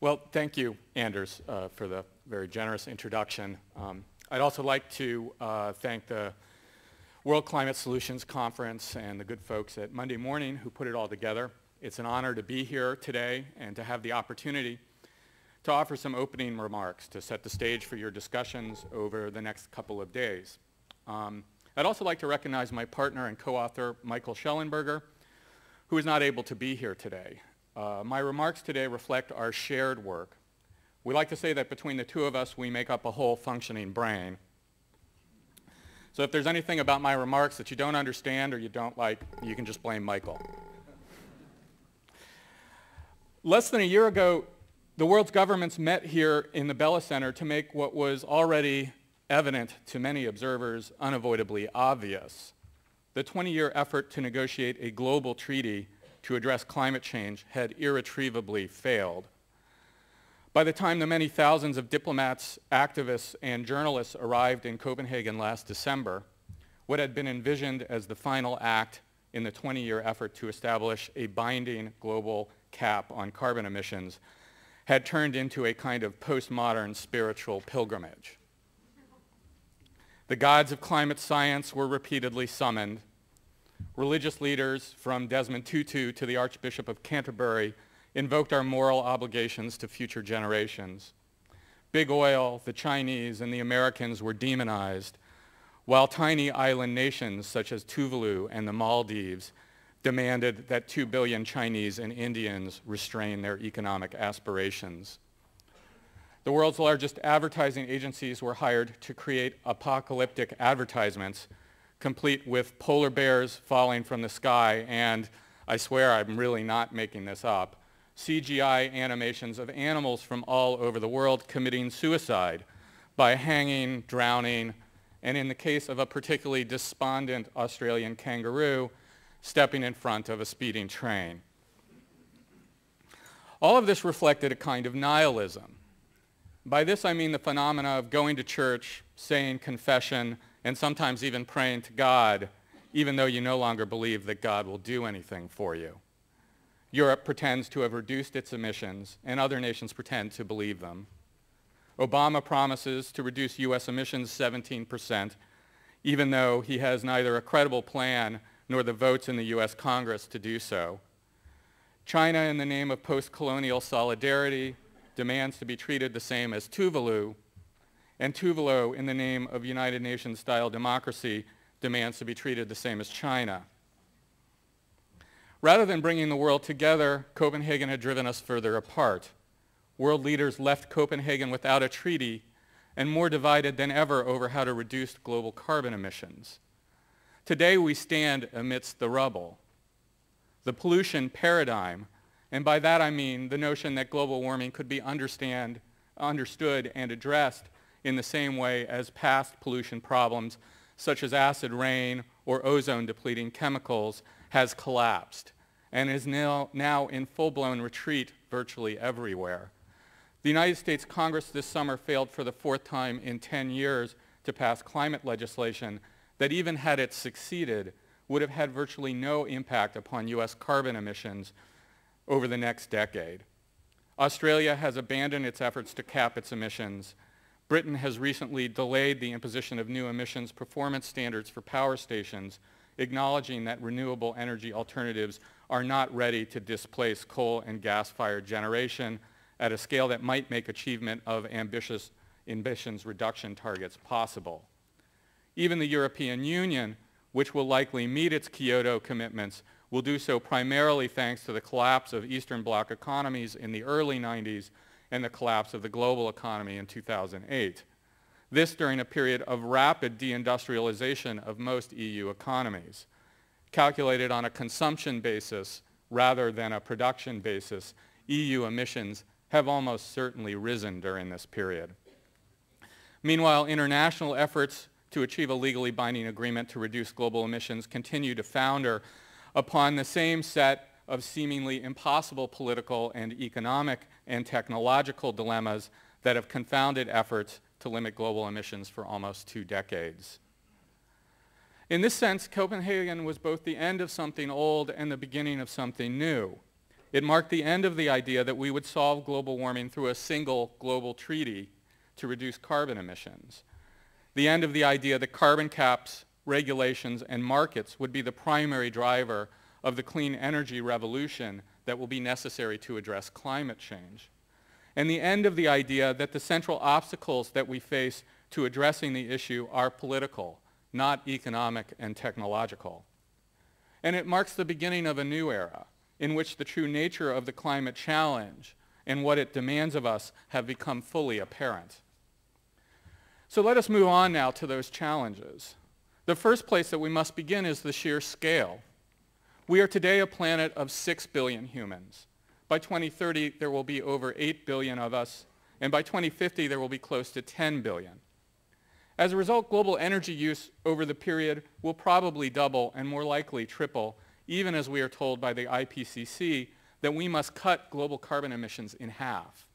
Well, thank you, Anders, for the very generous introduction. I'd also like to thank the World Climate Solutions Conference and the good folks at Monday Morning who put it all together. It's an honor to be here today and to have the opportunity to offer some opening remarks to set the stage for your discussions over the next couple of days. I'd also like to recognize my partner and co-author, Michael Schellenberger, who is not able to be here today. My remarks today reflect our shared work. We like to say that between the two of us, we make up a whole functioning brain. So if there's anything about my remarks that you don't understand or you don't like, you can just blame Michael. Less than a year ago, the world's governments met here in the Bella Center to make what was already evident to many observers unavoidably obvious. The 20-year effort to negotiate a global treaty to address climate change had irretrievably failed. By the time the many thousands of diplomats, activists, and journalists arrived in Copenhagen last December, what had been envisioned as the final act in the 20-year effort to establish a binding global cap on carbon emissions had turned into a kind of postmodern spiritual pilgrimage. The gods of climate science were repeatedly summoned. Religious leaders, from Desmond Tutu to the Archbishop of Canterbury, invoked our moral obligations to future generations. Big oil, the Chinese, and the Americans were demonized, while tiny island nations such as Tuvalu and the Maldives demanded that 2 billion Chinese and Indians restrain their economic aspirations. The world's largest advertising agencies were hired to create apocalyptic advertisements, complete with polar bears falling from the sky and, I swear I'm really not making this up, CGI animations of animals from all over the world committing suicide by hanging, drowning, and in the case of a particularly despondent Australian kangaroo, stepping in front of a speeding train. All of this reflected a kind of nihilism. By this I mean the phenomena of going to church, saying confession, and sometimes even praying to God, even though you no longer believe that God will do anything for you. Europe pretends to have reduced its emissions, and other nations pretend to believe them. Obama promises to reduce US emissions 17%, even though he has neither a credible plan nor the votes in the US Congress to do so. China, in the name of post-colonial solidarity, demands to be treated the same as Tuvalu, and Tuvalu, in the name of United Nations-style democracy, demands to be treated the same as China. Rather than bringing the world together, Copenhagen had driven us further apart. World leaders left Copenhagen without a treaty and more divided than ever over how to reduce global carbon emissions. Today we stand amidst the rubble. The pollution paradigm, and by that I mean the notion that global warming could be understood and addressed in the same way as past pollution problems such as acid rain or ozone-depleting chemicals, has collapsed and is now in full-blown retreat virtually everywhere. The United States Congress this summer failed for the 4th time in 10 years to pass climate legislation that, even had it succeeded, would have had virtually no impact upon US carbon emissions over the next decade. Australia has abandoned its efforts to cap its emissions. Britain has recently delayed the imposition of new emissions performance standards for power stations, acknowledging that renewable energy alternatives are not ready to displace coal and gas-fired generation at a scale that might make achievement of ambitious emissions reduction targets possible. Even the European Union, which will likely meet its Kyoto commitments, will do so primarily thanks to the collapse of Eastern Bloc economies in the early 90s and the collapse of the global economy in 2008. This during a period of rapid deindustrialization of most EU economies. Calculated on a consumption basis rather than a production basis, EU emissions have almost certainly risen during this period. Meanwhile, international efforts to achieve a legally binding agreement to reduce global emissions continue to founder upon the same set of seemingly impossible political and economic and technological dilemmas that have confounded efforts to limit global emissions for almost 2 decades. In this sense, Copenhagen was both the end of something old and the beginning of something new. It marked the end of the idea that we would solve global warming through a single global treaty to reduce carbon emissions. The end of the idea that carbon caps, regulations, and markets would be the primary driver of the clean energy revolution that will be necessary to address climate change. And the end of the idea that the central obstacles that we face to addressing the issue are political, not economic and technological. And it marks the beginning of a new era in which the true nature of the climate challenge and what it demands of us have become fully apparent. So let us move on now to those challenges. The first place that we must begin is the sheer scale. We are today a planet of 6 billion humans. By 2030, there will be over 8 billion of us, and by 2050, there will be close to 10 billion. As a result, global energy use over the period will probably double and more likely triple, even as we are told by the IPCC that we must cut global carbon emissions in half.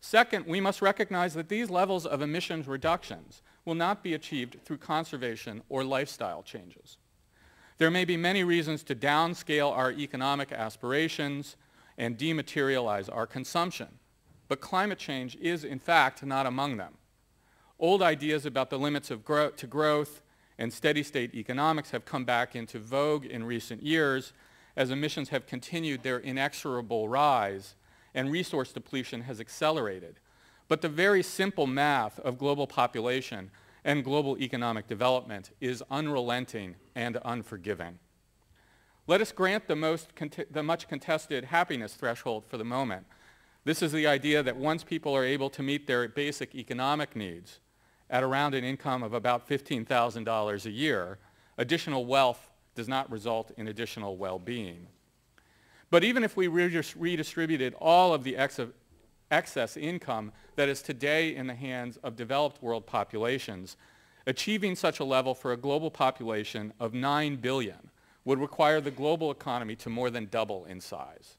Second, we must recognize that these levels of emissions reductions will not be achieved through conservation or lifestyle changes. There may be many reasons to downscale our economic aspirations and dematerialize our consumption, but climate change is, in fact, not among them. Old ideas about the limits of growth and steady-state economics have come back into vogue in recent years as emissions have continued their inexorable rise and resource depletion has accelerated. But the very simple math of global population and global economic development is unrelenting and unforgiving. Let us grant the much contested happiness threshold for the moment. This is the idea that once people are able to meet their basic economic needs at around an income of about $15,000 a year, additional wealth does not result in additional well-being. But even if we redistributed all of the excess income that is today in the hands of developed world populations, achieving such a level for a global population of 9 billion would require the global economy to more than double in size.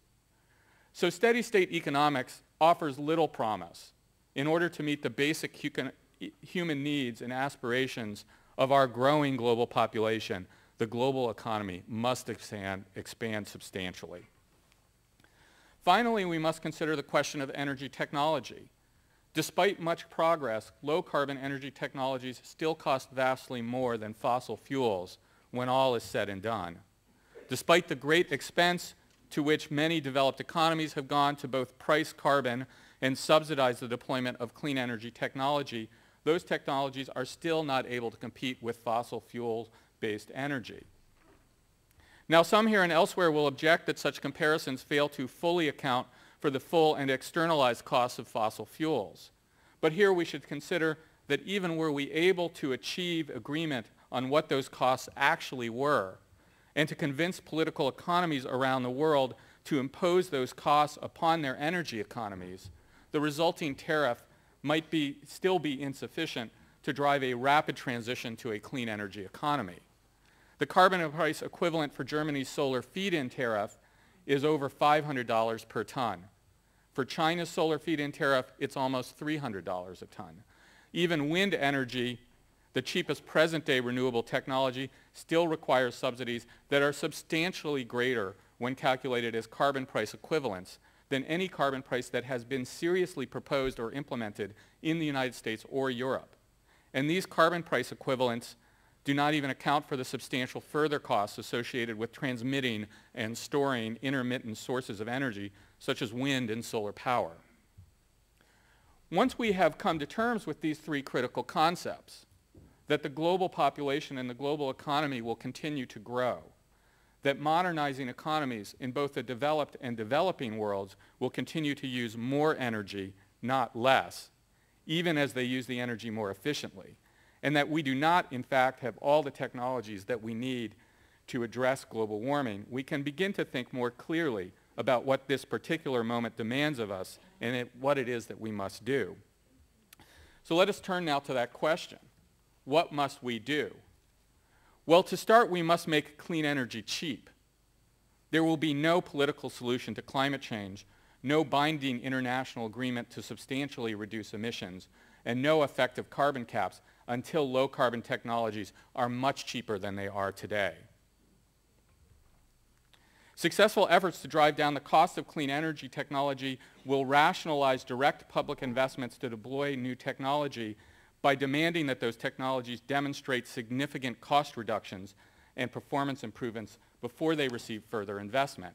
So steady-state economics offers little promise. In order to meet the basic human needs and aspirations of our growing global population, the global economy must expand substantially. Finally, we must consider the question of energy technology. Despite much progress, low-carbon energy technologies still cost vastly more than fossil fuels when all is said and done. Despite the great expense to which many developed economies have gone to both price carbon and subsidize the deployment of clean energy technology, those technologies are still not able to compete with fossil fuel-based energy. Now, some here and elsewhere will object that such comparisons fail to fully account for the full and externalized costs of fossil fuels. But here we should consider that even were we able to achieve agreement on what those costs actually were, and to convince political economies around the world to impose those costs upon their energy economies, the resulting tariff might still be insufficient to drive a rapid transition to a clean energy economy. The carbon price equivalent for Germany's solar feed-in tariff is over $500 per ton. For China's solar feed-in tariff, it's almost $300 a ton. Even wind energy, the cheapest present-day renewable technology, still requires subsidies that are substantially greater when calculated as carbon price equivalents than any carbon price that has been seriously proposed or implemented in the United States or Europe. And these carbon price equivalents do not even account for the substantial further costs associated with transmitting and storing intermittent sources of energy, such as wind and solar power. Once we have come to terms with these three critical concepts, that the global population and the global economy will continue to grow, that modernizing economies in both the developed and developing worlds will continue to use more energy, not less, even as they use the energy more efficiently, and that we do not, in fact, have all the technologies that we need to address global warming, we can begin to think more clearly about what this particular moment demands of us and what it is that we must do. So let us turn now to that question. What must we do? Well, to start, we must make clean energy cheap. There will be no political solution to climate change, no binding international agreement to substantially reduce emissions, and no effective carbon caps until low-carbon technologies are much cheaper than they are today. Successful efforts to drive down the cost of clean energy technology will rationalize direct public investments to deploy new technology by demanding that those technologies demonstrate significant cost reductions and performance improvements before they receive further investment.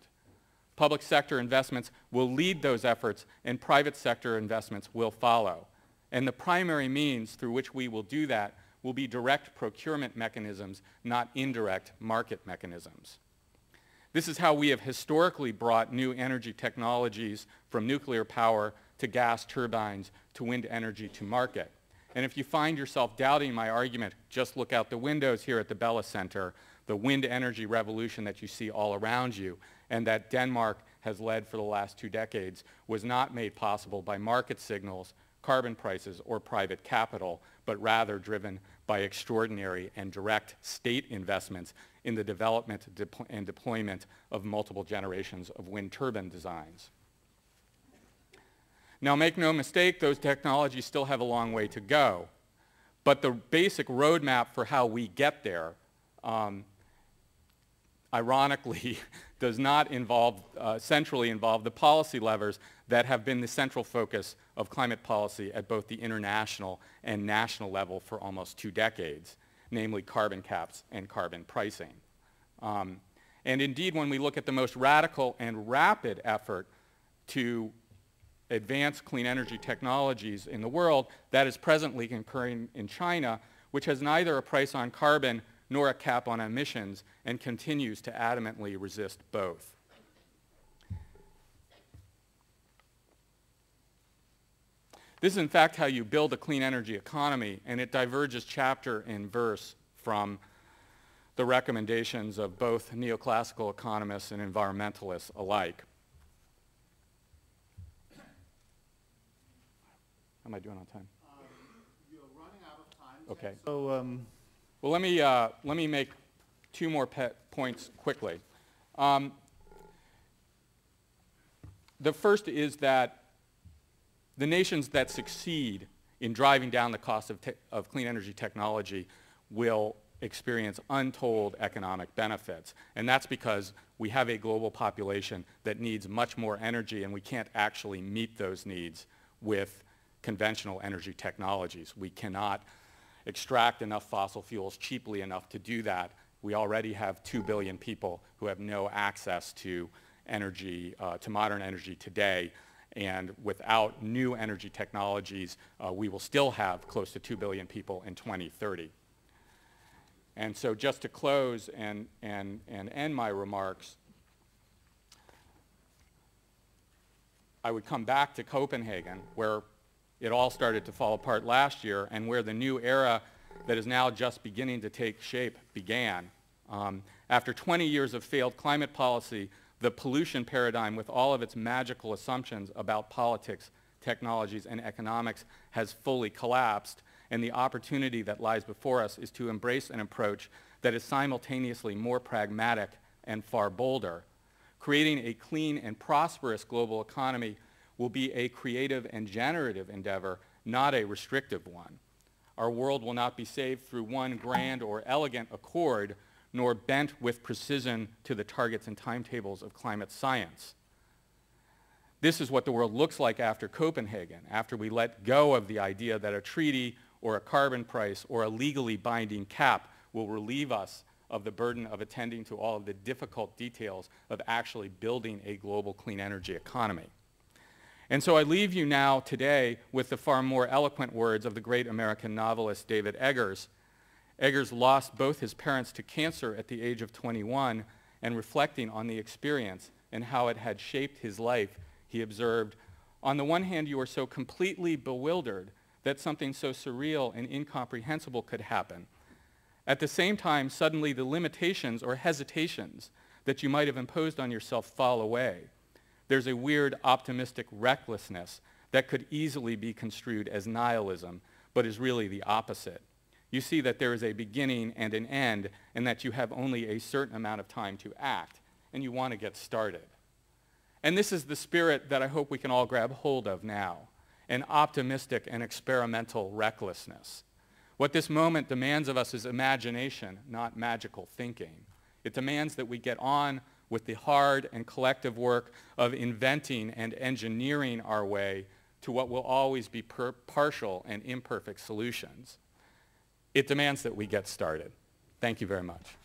Public sector investments will lead those efforts, and private sector investments will follow. And the primary means through which we will do that will be direct procurement mechanisms, not indirect market mechanisms. This is how we have historically brought new energy technologies from nuclear power to gas turbines to wind energy to market. And if you find yourself doubting my argument, just look out the windows here at the Bella Center, the wind energy revolution that you see all around you and that Denmark has led for the last 2 decades was not made possible by market signals, carbon prices, or private capital, but rather driven by extraordinary and direct state investments in the development and deployment of multiple generations of wind turbine designs. Now, make no mistake, those technologies still have a long way to go, but the basic roadmap for how we get there, ironically, does not centrally involve the policy levers that have been the central focus of climate policy at both the international and national level for almost 2 decades, namely carbon caps and carbon pricing. And indeed, when we look at the most radical and rapid effort to advance clean energy technologies in the world, that is presently occurring in China, which has neither a price on carbon nor a cap on emissions and continues to adamantly resist both. This is in fact how you build a clean energy economy, and it diverges chapter and verse from the recommendations of both neoclassical economists and environmentalists alike. How am I doing on time? You're running out of time. Okay. So, well, let me make 2 more points quickly. The first is that the nations that succeed in driving down the cost of clean energy technology will experience untold economic benefits. And that's because we have a global population that needs much more energy, and we can't actually meet those needs with conventional energy technologies. We cannot extract enough fossil fuels cheaply enough to do that. We already have 2 billion people who have no access to energy, to modern energy today. And without new energy technologies, we will still have close to 2 billion people in 2030. And so just to close and end my remarks, I would come back to Copenhagen, where it all started to fall apart last year, and where the new era that is now just beginning to take shape began. After 20 years of failed climate policy, the pollution paradigm, with all of its magical assumptions about politics, technologies, and economics, has fully collapsed, and the opportunity that lies before us is to embrace an approach that is simultaneously more pragmatic and far bolder. Creating a clean and prosperous global economy will be a creative and generative endeavor, not a restrictive one. Our world will not be saved through one grand or elegant accord, nor bent with precision to the targets and timetables of climate science. This is what the world looks like after Copenhagen, after we let go of the idea that a treaty or a carbon price or a legally binding cap will relieve us of the burden of attending to all of the difficult details of actually building a global clean energy economy. And so I leave you now today with the far more eloquent words of the great American novelist David Eggers. Eggers lost both his parents to cancer at the age of 21, and reflecting on the experience and how it had shaped his life, he observed, "On the one hand, you are so completely bewildered that something so surreal and incomprehensible could happen. At the same time, suddenly the limitations or hesitations that you might have imposed on yourself fall away. There's a weird optimistic recklessness that could easily be construed as nihilism, but is really the opposite. You see that there is a beginning and an end, and that you have only a certain amount of time to act, and you want to get started." And this is the spirit that I hope we can all grab hold of now, an optimistic and experimental recklessness. What this moment demands of us is imagination, not magical thinking. It demands that we get on with the hard and collective work of inventing and engineering our way to what will always be partial and imperfect solutions. It demands that we get started. Thank you very much.